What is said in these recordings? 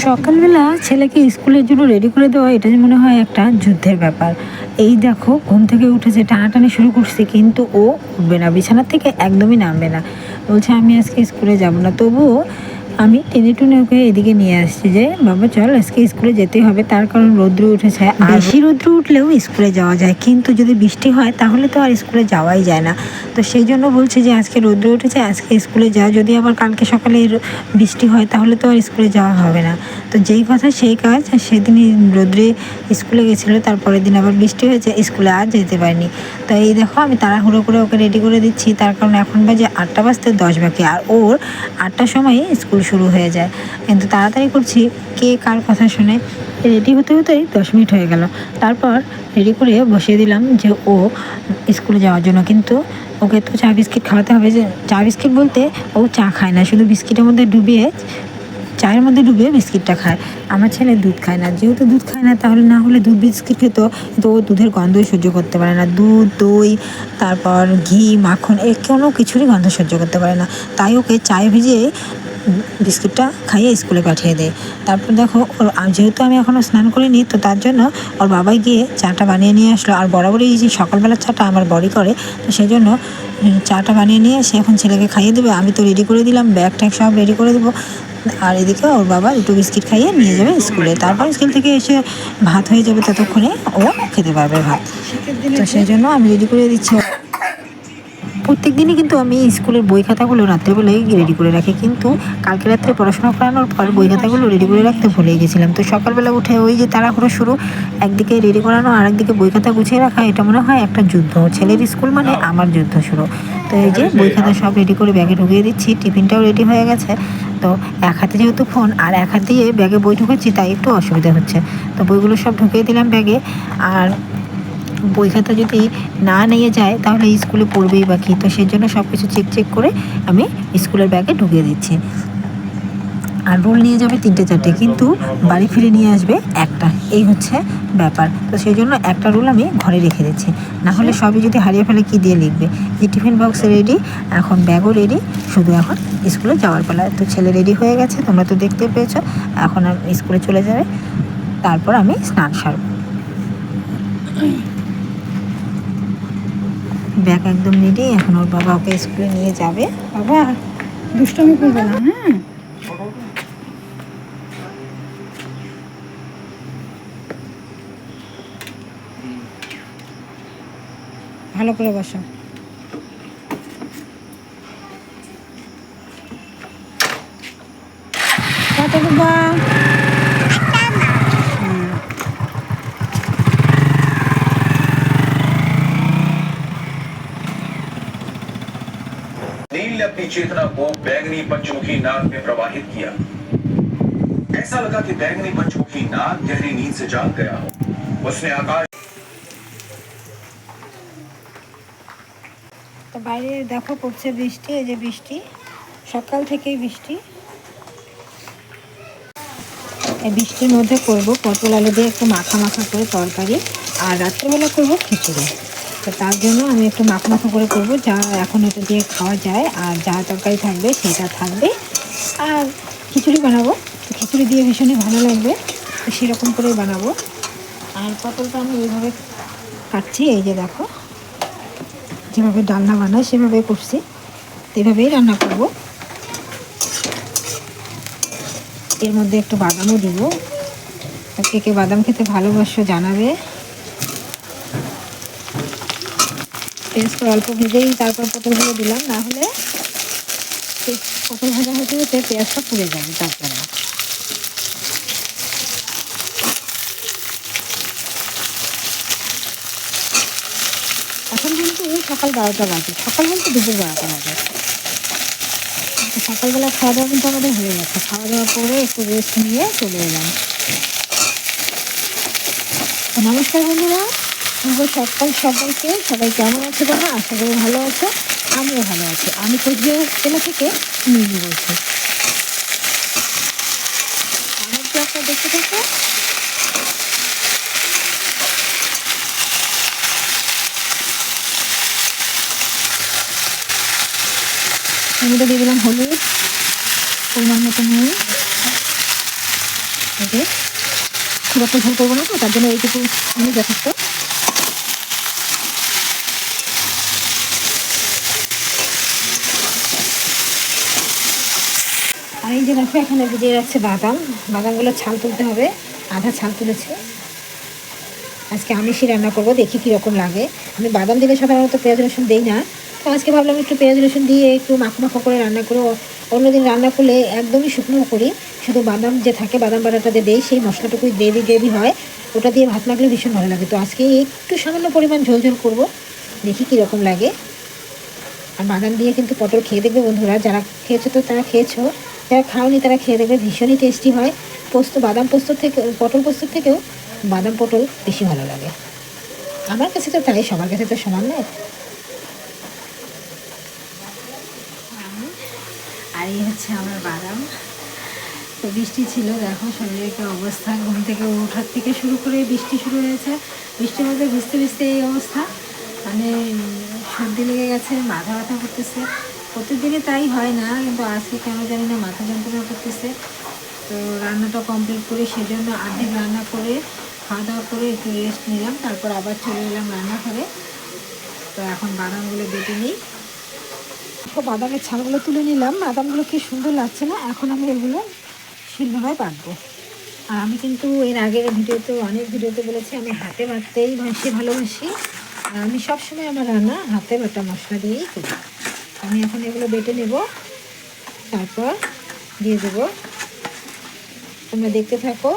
সকালবেলা ছেলেকে স্কুলের জন্য রেডি করে দেওয়া এটা যে মনে হয় একটা যুদ্ধের ব্যাপার। এই দেখো ঘুম থেকে উঠেছে, টানাটানি শুরু করছে, কিন্তু ও উঠবে না, বিছানার থেকে একদমই নামবে না। বলছে আমি আজকে স্কুলে যাব না। তবুও আমি টেনে টুনে ওকে এদিকে নিয়ে আসছি যে বাবা চল আজকে স্কুলে যেতেই হবে, তার কারণ রৌদ্র উঠেছে। আর বেশি রৌদ্র উঠলেও স্কুলে যাওয়া যায়, কিন্তু যদি বৃষ্টি হয় তাহলে তো আর স্কুলে যাওয়াই যায় না। তো সেই জন্য বলছে যে আজকে রৌদ্র উঠেছে, আজকে স্কুলে যা, যদি আবার কালকে সকালে বৃষ্টি হয় তাহলে তো আর স্কুলে যাওয়া হবে না। তো যেই কথা সেই কাজ, সেদিনই রৌদ্রে স্কুলে গেছিলো, তারপরের দিন আবার বৃষ্টি হয়েছে, স্কুলে আর যেতে পারিনি। তো এই দেখো আমি তাড়াহুড়ো করে ওকে রেডি করে দিচ্ছি, তার কারণ এখন বাজে 8টা বাজতে 10 বাকি, আর ওর 8টার সময় স্কুল শুরু হয়ে যায়। কিন্তু তাড়াতাড়ি করছি, কে কার কথা শুনে। রেডি হতে হতেই 10 মিনিট হয়ে গেল। তারপর রেডি করে বসিয়ে দিলাম যে ও স্কুলে যাওয়ার জন্য। কিন্তু ওকে তো চা বিস্কিট খাওয়াতে হবে। যে চা বিস্কিট বলতে ও চা খায় না, শুধু বিস্কিটের মধ্যে ডুবিয়ে, চায়ের মধ্যে ডুবিয়ে বিস্কিটটা খায়। আমার ছেলে দুধ খায় না, যেহেতু দুধ খায় না তাহলে না হলে দুধ বিস্কিট খেত, কিন্তু ও দুধের গন্ধই সহ্য করতে পারে না। দুধ, দই, তারপর ঘি, মাখন, এর কোনো কিছুরই গন্ধ সহ্য করতে পারে না। তাই ওকে চায়ে ভিজিয়ে বিস্কিটটা খাইয়ে স্কুলে পাঠিয়ে দেয়। তারপর দেখো ওর, যেহেতু আমি এখনও স্নান করিনি, তো তার জন্য ওর বাবাই গিয়ে চাটা বানিয়ে নিয়ে আসলো। আর বরাবরই এই যে সকালবেলার চাটা আমার বড়ি করে, তো সেই জন্য চাটা বানিয়ে নিয়ে এসে এখন ছেলেকে খাইয়ে দেবে। আমি তো রেডি করে দিলাম, ব্যাগ ট্যাগ সব রেডি করে দেবো। আর এদিকে ওর বাবা দুটো বিস্কিট খাইয়ে নিয়ে যাবে স্কুলে। তারপর স্কুল থেকে এসে ভাত হয়ে যাবে, ততক্ষণে ও খেতে পারবে ভাত। তো সেই জন্য আমি রেডি করে দিচ্ছি। প্রত্যেক দিনই কিন্তু আমি স্কুলের বই খাতাগুলো রাত্রেবেলায় রেডি করে রাখি, কিন্তু কালকে রাত্রে পড়াশোনা করানোর পর বই খাতাগুলো রেডি করে রাখতে ভুলে গেছিলাম। তো সকালবেলা উঠে ওই যে তাড়াহুড়ো শুরু, একদিকে রেডি করানো আর একদিকে বই খাতা গুছিয়ে রাখা, এটা মনে হয় একটা যুদ্ধ। ছেলের স্কুল মানে আমার যুদ্ধ শুরু। তো এই যে বই খাতা সব রেডি করে ব্যাগে ঢুকিয়ে দিচ্ছি, টিফিনটাও রেডি হয়ে গেছে। তো এক হাতে যেহেতু ফোন আর এক হাত দিয়ে ব্যাগে বই ঢুকাচ্ছি, তাই একটু অসুবিধা হচ্ছে। তো বইগুলো সব ঢুকিয়ে দিলাম ব্যাগে। আর বই খাতা যদি না নিয়ে যায় তাহলে স্কুলে পড়বেই বা কী, তো সেই জন্য সব কিছু চেক করে আমি স্কুলের ব্যাগে ঢুকিয়ে দিচ্ছি। আর রোল নিয়ে যাবে 3টে 4টে, কিন্তু বাড়ি ফিরে নিয়ে আসবে একটা, এই হচ্ছে ব্যাপার। তো সেই জন্য একটা রোল আমি ঘরে রেখে দিচ্ছি, না হলে সবই যদি হারিয়ে ফেলে কী দিয়ে লিখবে। যে টিফিন বক্স রেডি, এখন ব্যাগও রেডি, শুধু এখন স্কুলে যাওয়ার পালা। তো ছেলে রেডি হয়ে গেছে, তোমরা তো দেখতে পেয়েছো। এখন আর স্কুলে চলে যাবে, তারপর আমি স্নান সারব। ব্যাগ একদম রেডি, এখন ওর বাবা ওকে স্কুলে নিয়ে যাবে। বাবা দুষ্টমি করবে না, হ্যাঁ? ভালো করে বসো। টাটা বাবা। नील ने अपनी चेतना को बैंगनी पंचमुखी नाग में प्रवाहित किया। ऐसा लगा कि बैंगनी पंचमुखी नाग गहरी नींद से जाग गया हो। उसने आकाश। তো বাইরে দেখো পড়ছে বৃষ্টি, এই যে বৃষ্টি, সকাল থেকেই বৃষ্টি। এই বৃষ্টির মধ্যে করবো পটল আলু দিয়ে একটু মাখা মাখা করে তরকারি, আর রাত্রেবেলা করবো খিচুড়ি। তো তার জন্য আমি একটু মাখা মাখা করে করবো, যা এখন এটা দিয়ে খাওয়া যায়, আর যা তরকারি থাকবে সেটা থাকবে। আর খিচুড়ি বানাবো, তো খিচুড়ি দিয়ে ভীষণই ভালো লাগবে, তো সেরকম করেই বানাবো। আর পটলটা আমি এইভাবে কাটছি, এই যে দেখো যেভাবে ডালনা বানায় সেভাবেই করছি, তো এভাবেই রান্না করবো। এর মধ্যে একটু বাদামও দিব, কে কে বাদাম খেতে ভালোবাসো জানাবে। পেঁয়াজটা অল্প ভেজেই তারপর পটলগুলো দিলাম, না হলে পটল ভাজা হতে হতে পেঁয়াজটা পুড়ে যাবে, তার জন্য। এখন কিন্তু সকাল 12টা বাজে, সকাল বলতে দুপুর 12টা বাজে। সকালবেলা খাওয়া দাওয়া কিন্তু আমাদের হয়ে গেছে, খাওয়া দাওয়া করে একটু রেস্ট নিয়ে চলে এলাম। নমস্কার বন্ধুরা, সবাইকে সবাই কেমন আছে বলো? আশা করি ভালো আছে, আমিও ভালো আছি। আমি কোচবিহার জেলা থেকে নিয়ে বলছি। আমার ব্লগটা দেখতে থাকো। আমি তো দিয়ে দিলাম হলুদ, পরিমাণ মতো নুন, এই যে খুব একটা ঝোল করবো না, তো তার জন্য এইটুকু আমি যথেষ্ট। আর এই যে দেখো এখানে ভিজিয়ে রাখছে বাদাম, বাদামগুলো ছাল তুলতে হবে, আধা ছাল তুলেছে। আজকে আমিষই রান্না করবো, দেখি কীরকম লাগে। আমি বাদাম দিলে সাধারণত পেঁয়াজ রসুন দিই না, তো আজকে ভাবলাম একটু পেঁয়াজ রসুন দিয়ে একটু মাখো মাখো করে রান্না করে। অন্যদিন রান্না করলে একদমই শুকনো করি, শুধু বাদাম যে থাকে বাদাম বাটাটা যে দেই, সেই মশলাটুকুই গ্রেভি গ্রেভি হয়, ওটা দিয়ে ভাত মাখলে ভীষণ ভালো লাগে। তো আজকে একটু সামান্য পরিমাণ ঝোল ঝোল করবো, দেখি কীরকম লাগে। আর বাদাম দিয়ে কিন্তু পটল খেয়ে দেখবে বন্ধুরা, যারা খেয়েছো তো তারা খেয়েছো, যারা খাওনি তারা খেয়ে দেখবে ভীষণই টেস্টি হয়। পোস্ত, বাদাম পোস্ত থেকে, পটল পোস্তর থেকেও বাদাম পটল বেশি ভালো লাগে আমার কাছে, তো তাই, সবার কাছে তো সমান নয়। আর এই হচ্ছে আমার বাদাম। তো বৃষ্টি ছিল, দেখো শরীরের কি অবস্থা, ঘুম থেকে ওঠার থেকে শুরু করে বৃষ্টি শুরু হয়েছে, বৃষ্টির মধ্যে ভিজতে ভিজতে এই অবস্থা, মানে সর্দি লেগে গেছে, মাথা ব্যথা করতেছে। প্রতিদিনই তাই হয় না, কিন্তু আজকে কেন জানি না মাথা যন্ত্রণা করতেছে। তো রান্নাটা কমপ্লিট করে, সেজন্য অর্ধেক রান্না করে খাওয়া দাওয়া করে একটু রেস্ট নিলাম, তারপর আবার চলে এলাম রান্নাঘরে। তো এখন বাদামগুলো বেটে নিই। তো বাদামের ছালগুলো তুলে নিলাম, বাদামগুলো কি সুন্দর লাগছে না? এখন আমি এগুলো শিলনোড়ায় বাটবো। আর আমি কিন্তু এর আগের ভিডিওতে, অনেক ভিডিওতে বলেছি আমি হাতে বাটতেই ভালোবাসি। আর আমি সবসময় আমার রান্না হাতে বাটা মশলা দিয়েই করি। আমি এখন এগুলো বেটে নেব, তারপর দিয়ে দেবো। তোমরা দেখতে থাকো।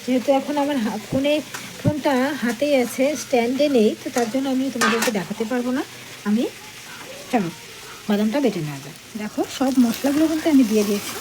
যেহেতু এখন আমার ফোনটা হাতেই আছে, স্ট্যান্ডে নেই, তো তার জন্য আমি তোমাদেরকে দেখাতে পারবো না। আমি চলো বাদামটা বেটে নেওয়া যায়। দেখো সব মশলাগুলো কিন্তু আমি দিয়ে দিয়েছি।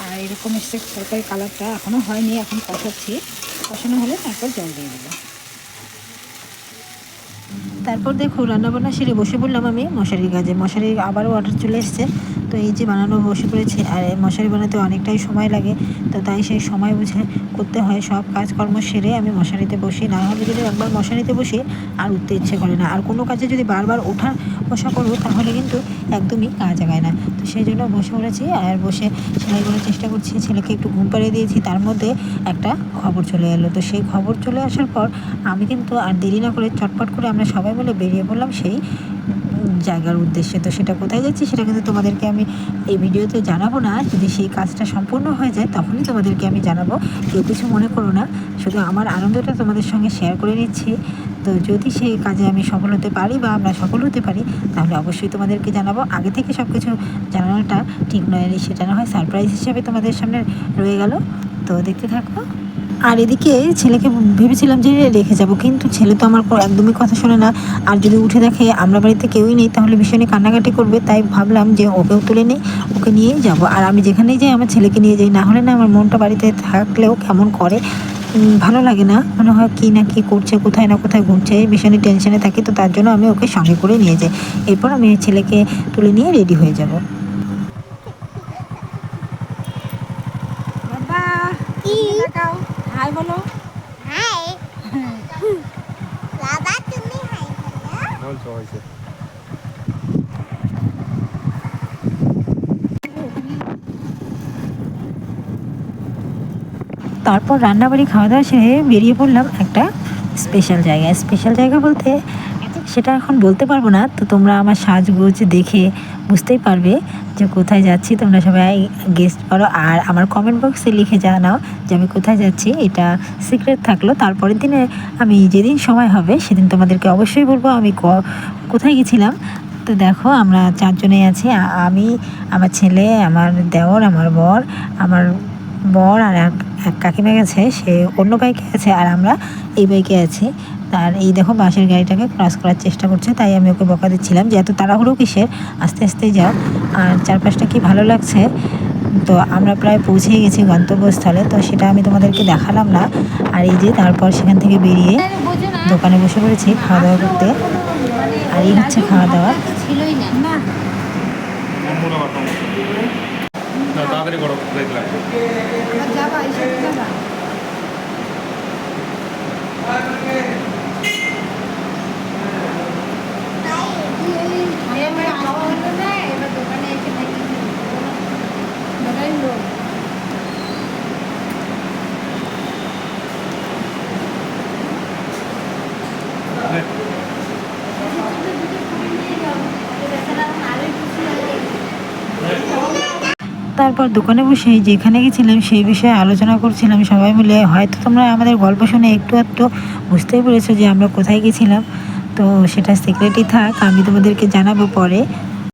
আর এরকম এসছে তরকারি কালারটা, এখনও হয়নি, এখন কষাচ্ছি। কষানো হলে তারপর জল দিয়ে দেবো। তারপর দেখো রান্নাবান্না সেরে বসে পড়লাম আমি মশারির কাজে। মশারির আবারও অর্ডার চলে এসছে, তো এই যে বানানো বসে পড়েছে। আর মশারি বানাতে অনেকটাই সময় লাগে, তো তাই সেই সময় বুঝে করতে হয়। সব কাজকর্ম সেরে আমি মশারিতে বসি, না হলে যদি একবার মশারিতে বসি আর উঠতে ইচ্ছে করে না। আর কোনো কাজে যদি বারবার ওঠা বসা করবো তাহলে কিন্তু একদমই কাজ আগায় না। তো সেই জন্য বসে পড়েছি, আর বসে সেলাই করার চেষ্টা করছি। ছেলেকে একটু ঘুম পাড়িয়ে দিয়েছি, তার মধ্যে একটা খবর চলে এলো। তো সেই খবর চলে আসার পর আমি কিন্তু আর দেরি না করে চটপট করে আমরা সবাই মিলে বেরিয়ে পড়লাম সেই জায়গার উদ্দেশ্যে। তো সেটা কোথায় যাচ্ছি সেটা কিন্তু তোমাদেরকে আমি এই ভিডিওতে জানাবো না। যদি সেই কাজটা সম্পূর্ণ হয়ে যায় তখনই তোমাদেরকে আমি জানাবো, কেউ কিছু মনে করো না, শুধু আমার আনন্দটা তোমাদের সঙ্গে শেয়ার করে নিচ্ছি। তো যদি সেই কাজে আমি সফল হতে পারি বা আমরা সফল হতে পারি তাহলে অবশ্যই তোমাদেরকে জানাবো। আগে থেকে সব কিছু জানানোটা ঠিক নয়, সেটা না হয় সারপ্রাইজ হিসেবে তোমাদের সামনে রয়ে গেল। তো দেখতে থাকো। আর এদিকে ছেলেকে ভেবেছিলাম যে রেখে যাব, কিন্তু ছেলে তো আমার একদমই কথা শোনে না। আর যদি উঠে দেখে আমরা বাড়িতে কেউই নেই তাহলে ভীষণই কান্নাকাটি করবে। তাই ভাবলাম যে ওকেও তুলে নেই, ওকে নিয়েই যাব। আর আমি যেখানেই যাই আমার ছেলেকে নিয়ে যাই, না হলে না আমার মনটা বাড়িতে থাকলেও কেমন করে, ভালো লাগে না, মনে হয় কী না কী করছে, কোথায় না কোথায় ঘুরছে, ভীষণই টেনশনে থাকি। তো তার জন্য আমি ওকে সঙ্গে করে নিয়ে যাই, এরপর আমি ছেলেকে তুলে নিয়ে রেডি হয়ে যাব। বাবা হাই বলো। হাই বাবা, তুমি হাই বলো। বলছো হয়েছে। তারপর রান্নাবাড়ি খাওয়া দাওয়া সেরে বেরিয়ে পড়লাম একটা স্পেশাল জায়গায়। স্পেশাল জায়গা বলতে সেটা এখন বলতে পারবো না, তো তোমরা আমার সাজগোজ দেখে বুঝতেই পারবে যে কোথায় যাচ্ছি। তোমরা সবাই গেস করো আর আমার কমেন্ট বক্সে লিখে জানাও যে আমি কোথায় যাচ্ছি। এটা সিক্রেট থাকলো, তারপরের দিনে আমি যেদিন সময় হবে সেদিন তোমাদেরকে অবশ্যই বলবো আমি কোথায় গেছিলাম। তো দেখো আমরা চারজনেই আছি, আমি, আমার ছেলে, আমার দেওর, আমার বর আর এক কাকিমা গেছে, সে অন্য বাইকে আছে, আর আমরা এই বাইকে আছি। আর এই দেখো বাসের গাড়িটাকে ক্রস করার চেষ্টা করছে, তাই আমি ওকে বকা দিচ্ছিলাম যে এত তাড়াহুড়ো কিসের, আস্তে আস্তে যাও। আর চারপাশটা কি ভালো লাগছে। তো আমরা প্রায় পৌঁছেই গেছি গন্তব্যস্থলে, তো সেটা আমি তোমাদেরকে দেখালাম না। আর এই যে তারপর সেখান থেকে বেরিয়ে দোকানে বসে পড়েছি খাওয়া দাওয়া করতে। আর এই হচ্ছে খাওয়া দাওয়া। ছিলই না। না তাড়াতাড়ি করো, দেখলাম। যাবা এসে যাবা। এবার দোকানে এসে দেখি দোকানে লোক তারপর দোকানে বসে যেখানে গেছিলাম সেই বিষয়ে আলোচনা করছিলাম সবাই মিলে। হয়তো তোমরা আমাদের গল্প শুনে একটু একটু বুঝতেই পেরেছো যে আমরা কোথায় গেছিলাম। তো সেটা সিক্রেটই থাক, আমি তোমাদেরকে জানাবো পরে।